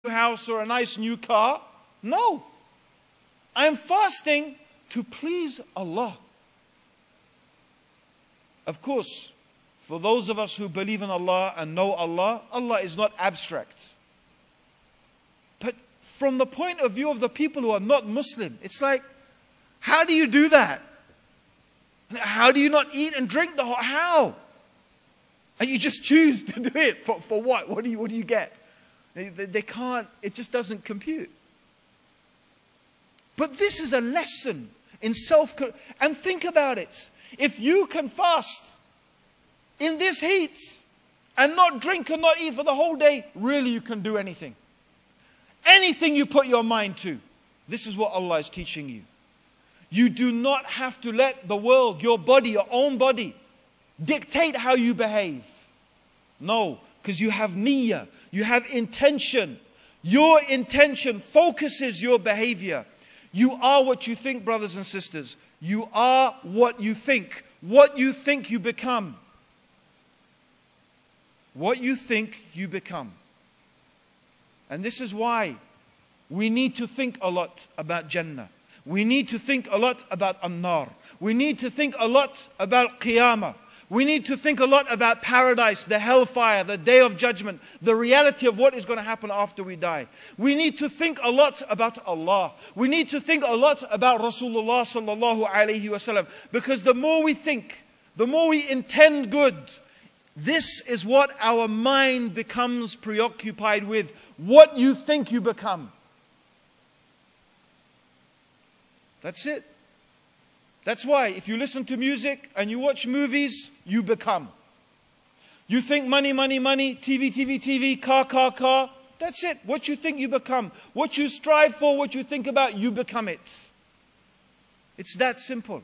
house or a nice new car. No. I am fasting to please Allah. Of course, for those of us who believe in Allah and know Allah, Allah is not abstract. But from the point of view of the people who are not Muslim, it's like, how do you do that? How do you not eat and drink the whole, how? And you just choose to do it for what? What do you get? They can't, it just doesn't compute. But this is a lesson in and think about it. If you can fast in this heat and not drink and not eat for the whole day, really you can do anything. Anything you put your mind to. This is what Allah is teaching you. You do not have to let the world, your body, your own body, dictate how you behave. No, because you have niyyah, you have intention. Your intention focuses your behavior. You are what you think, brothers and sisters. You are what you think. What you think you become. What you think you become. And this is why we need to think a lot about Jannah. We need to think a lot about An-Nar. We need to think a lot about Qiyamah. We need to think a lot about paradise, the hellfire, the day of judgment, the reality of what is going to happen after we die. We need to think a lot about Allah. We need to think a lot about Rasulullah sallallahu alayhi wasallam. Because the more we think, the more we intend good, this is what our mind becomes preoccupied with. What you think you become. That's it. That's why if you listen to music and you watch movies, you become. You think money, money, money, TV, TV, TV, car, car, car. That's it. What you think you become. What you strive for, what you think about, you become it. It's that simple.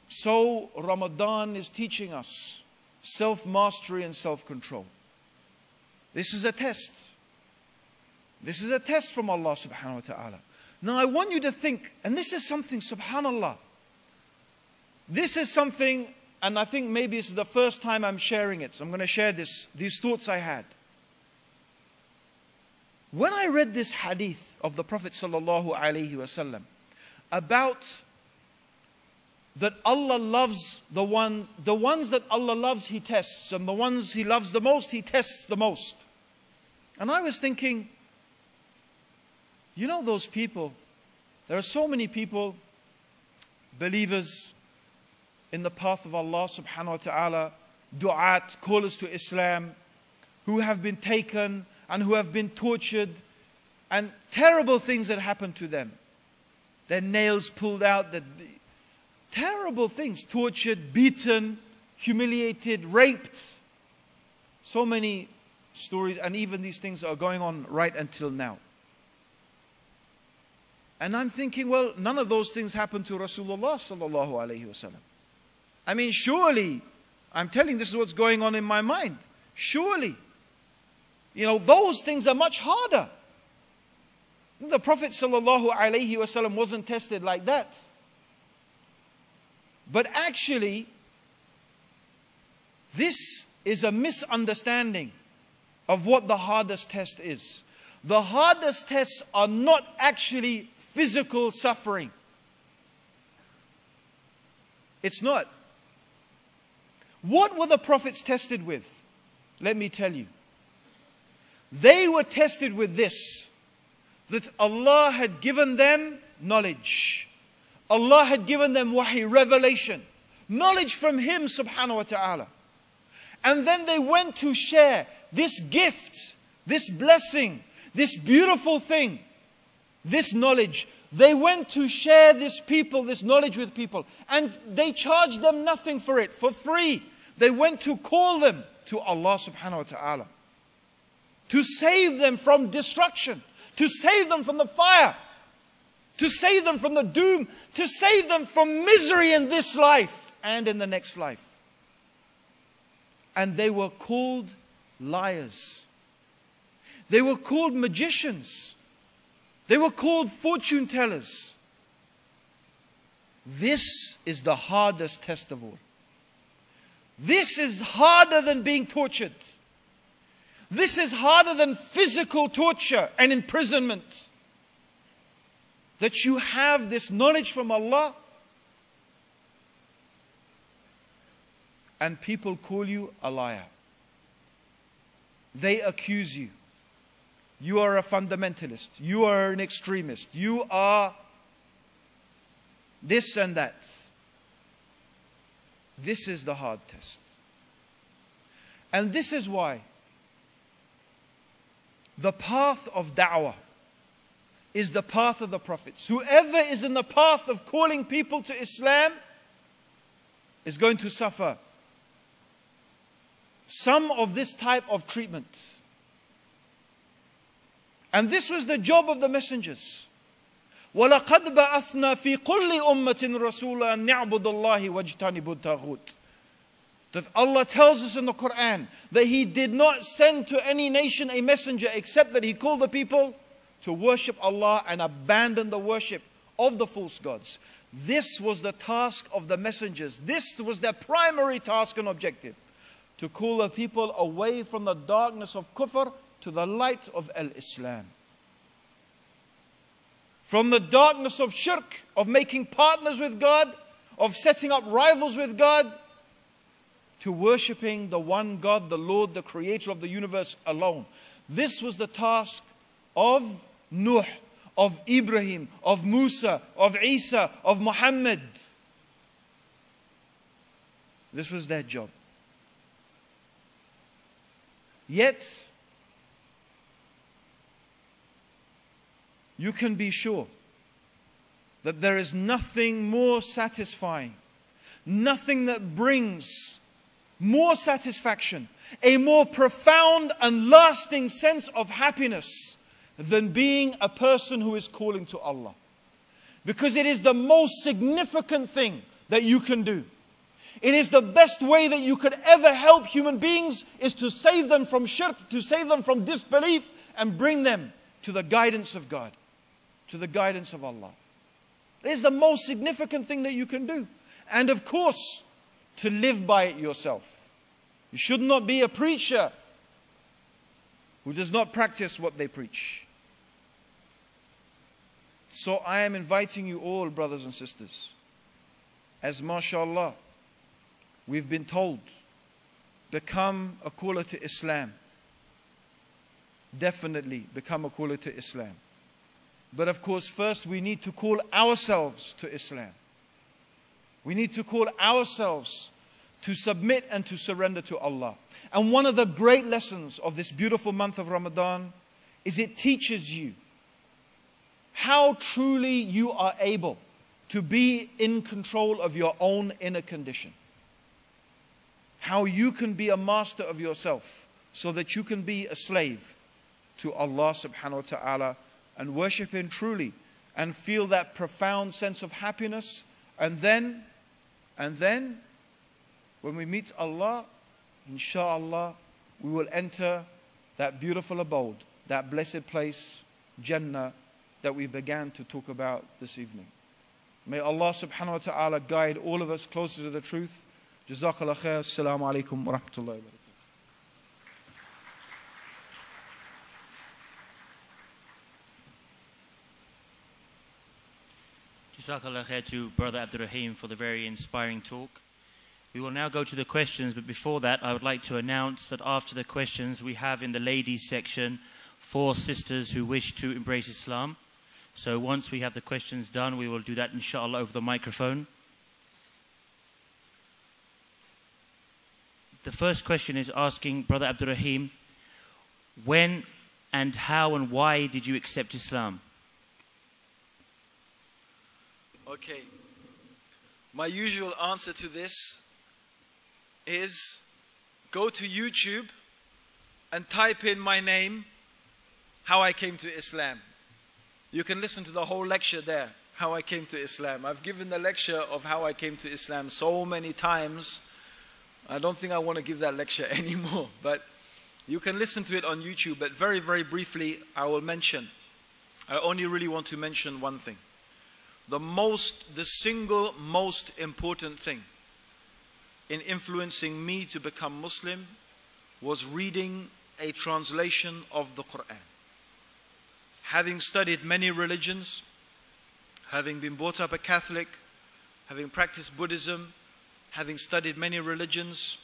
So Ramadan is teaching us self-mastery and self-control. This is a test. This is a test from Allah subhanahu wa ta'ala. Now I want you to think, and this is something, subhanallah. This is something, and I think maybe it's the first time I'm sharing it. So I'm going to share these thoughts I had. When I read this hadith of the Prophet sallallahu alaihi wasallam about that Allah loves the ones that Allah loves He tests, and the ones He loves the most He tests the most. And I was thinking, you know those people, there are so many people, believers in the path of Allah subhanahu wa ta'ala, du'at, callers to Islam, who have been taken and who have been tortured, and terrible things that happened to them. Their nails pulled out, terrible things, tortured, beaten, humiliated, raped. So many stories, and even these things are going on right until now. And I'm thinking, well, none of those things happened to Rasulullah sallallahu alaihi wasallam. I mean, surely, I'm telling this is what's going on in my mind. Surely, you know, those things are much harder. The Prophet sallallahu alaihi wasallam wasn't tested like that. But actually, this is a misunderstanding of what the hardest test is. The hardest tests are not actually physical suffering. It's not. What were the prophets tested with? Let me tell you. They were tested with this, that Allah had given them knowledge. Allah had given them wahi, revelation, knowledge from Him subhanahu wa ta'ala. And then they went to share this gift, this blessing, this beautiful thing, this knowledge. They went to share this knowledge with people, and they charged them nothing for it, for free. They went to call them to Allah subhanahu wa ta'ala, to save them from destruction, to save them from the fire, to save them from the doom, to save them from misery in this life and in the next life. And they were called liars. They were called magicians. They were called fortune tellers. This is the hardest test of all. This is harder than being tortured. This is harder than physical torture and imprisonment. That you have this knowledge from Allah and people call you a liar. They accuse you. You are a fundamentalist. You are an extremist. You are this and that. This is the hard test. And this is why the path of da'wah is the path of the prophets. Whoever is in the path of calling people to Islam is going to suffer some of this type of treatment. And this was the job of the messengers. وَلَقَدْ بَعَثْنَا فِي كُلِّ أُمَّةٍ رَسُولًا أَنْ نَعْبُدَ اللَّهِ وَاجْتَنِبُوا الطَّاغُوتَ. That Allah tells us in the Quran that He did not send to any nation a messenger except that He called the people to worship Allah and abandon the worship of the false gods. This was the task of the messengers. This was their primary task and objective. To call the people away from the darkness of kufr to the light of al-Islam. From the darkness of shirk, of making partners with God, of setting up rivals with God, to worshipping the one God, the Lord, the creator of the universe alone. This was the task of Nuh, of Ibrahim, of Musa, of Isa, of Muhammad. This was their job. Yet, you can be sure that there is nothing more satisfying, nothing that brings more satisfaction, a more profound and lasting sense of happiness than being a person who is calling to Allah. Because it is the most significant thing that you can do. It is the best way that you could ever help human beings, is to save them from shirk, to save them from disbelief, and bring them to the guidance of God, to the guidance of Allah. It is the most significant thing that you can do. And of course, to live by it yourself. You should not be a preacher who does not practice what they preach. So I am inviting you all, brothers and sisters, as mashallah, we've been told, become a caller to Islam. Definitely become a caller to Islam. But of course, first we need to call ourselves to Islam. We need to call ourselves to submit and to surrender to Allah. And one of the great lessons of this beautiful month of Ramadan is it teaches you how truly you are able to be in control of your own inner condition. How you can be a master of yourself so that you can be a slave to Allah subhanahu wa ta'ala and worship Him truly and feel that profound sense of happiness. And then, when we meet Allah, inshallah, we will enter that beautiful abode, that blessed place, Jannah, that we began to talk about this evening. May Allah subhanahu wa ta'ala guide all of us closer to the truth. Jazakallah khair. Assalamu alaikum wa rahmatullahi wa barakatuh. Jazakallah khair to Brother Abdul Raheem for the very inspiring talk. We will now go to the questions, but before that I would like to announce that after the questions we have in the ladies section 4 sisters who wish to embrace Islam. So once we have the questions done, we will do that inshallah over the microphone. The first question is asking Brother Abdul Raheem, when and how and why did you accept Islam? Okay. My usual answer to this is go to YouTube and type in my name, how I came to Islam. You can listen to the whole lecture there, how I came to Islam. I've given the lecture of how I came to Islam so many times. I don't think I want to give that lecture anymore, but you can listen to it on YouTube. But very, very briefly, I will mention, I only really want to mention one thing. The single most important thing in influencing me to become Muslim was reading a translation of the Quran. Having studied many religions, having been brought up a Catholic, having practiced Buddhism, having studied many religions,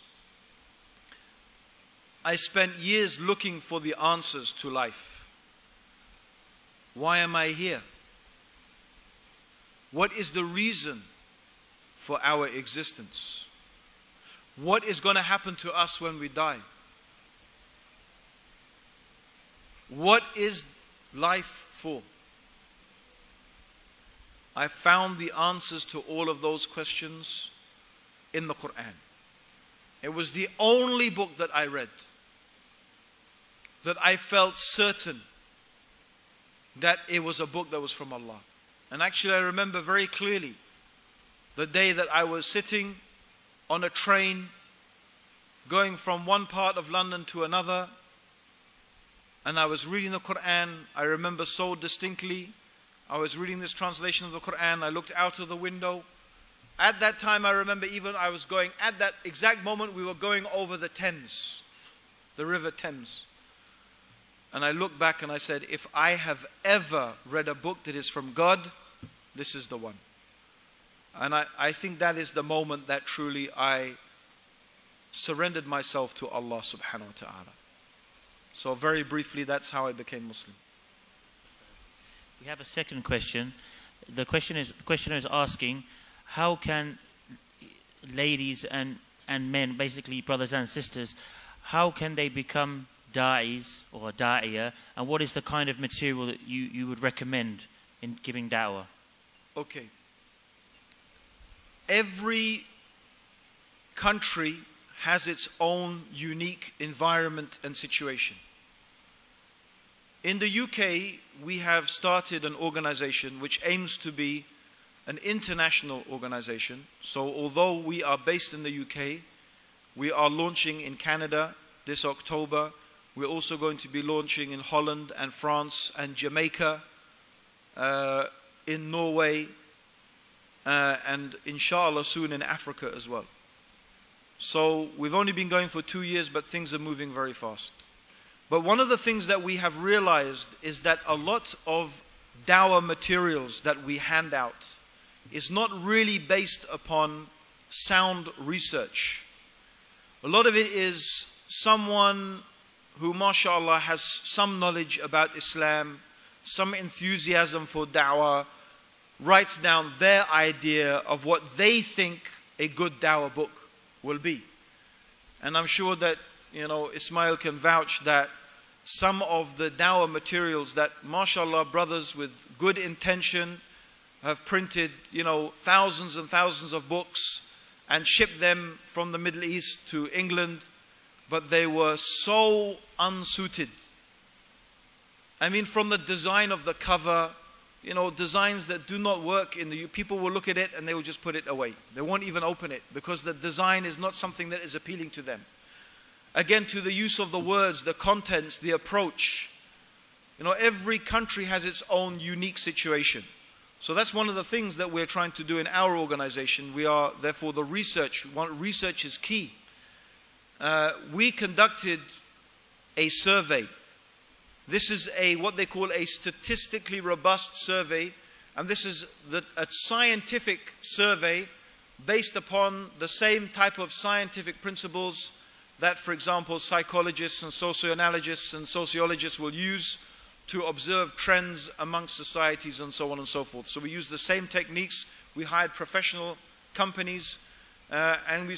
I spent years looking for the answers to life. Why am I here? What is the reason for our existence? What is going to happen to us when we die? What is life for? I found the answers to all of those questions in the Quran. It was the only book that I read that I felt certain that it was a book that was from Allah. And actually I remember very clearly the day that I was sitting on a train going from one part of London to another, and I was reading the Quran. I remember so distinctly. I was reading this translation of the Quran. I looked out of the window. At that time, I remember even I was going, at that exact moment, we were going over the Thames, the River Thames. And I looked back and I said, if I have ever read a book that is from God, this is the one. And I think that is the moment that truly I surrendered myself to Allah subhanahu wa ta'ala. So very briefly, that's how I became Muslim. We have a second question. The questioner is asking, how can ladies and men, basically brothers and sisters, how can they become da'is or da'iyah, and what is the kind of material that you would recommend in giving da'wah? Okay. Every country has its own unique environment and situation. In the UK, we have started an organization which aims to be an international organization. So although we are based in the UK, we are launching in Canada this October. We're also going to be launching in Holland and France and Jamaica, in Norway, and inshallah soon in Africa as well. So we've only been going for 2 years, but things are moving very fast. But one of the things that we have realized is that a lot of dawah materials that we hand out is not really based upon sound research. A lot of it is someone who, mashallah, has some knowledge about Islam, some enthusiasm for da'wah, writes down their idea of what they think a good da'wah book will be. And I'm sure that, Ismail can vouch that some of the da'wah materials that, mashallah, brothers with good intention have printed, thousands and thousands of books and shipped them from the Middle East to England, but they were so unsuited. I mean, from the design of the cover, designs that do not work people will look at it and they will just put it away. They won't even open it because the design is not something that is appealing to them. Again, to the use of the words, the contents, the approach. Every country has its own unique situation. So that's one of the things that we're trying to do in our organization. We are, therefore, research is key. We conducted a survey. This is what they call a statistically robust survey, and this is a scientific survey based upon the same type of scientific principles that, for example, psychologists and socioanalogists and sociologists will use to observe trends amongst societies and so on and so forth. So we use the same techniques. We hired professional companies and we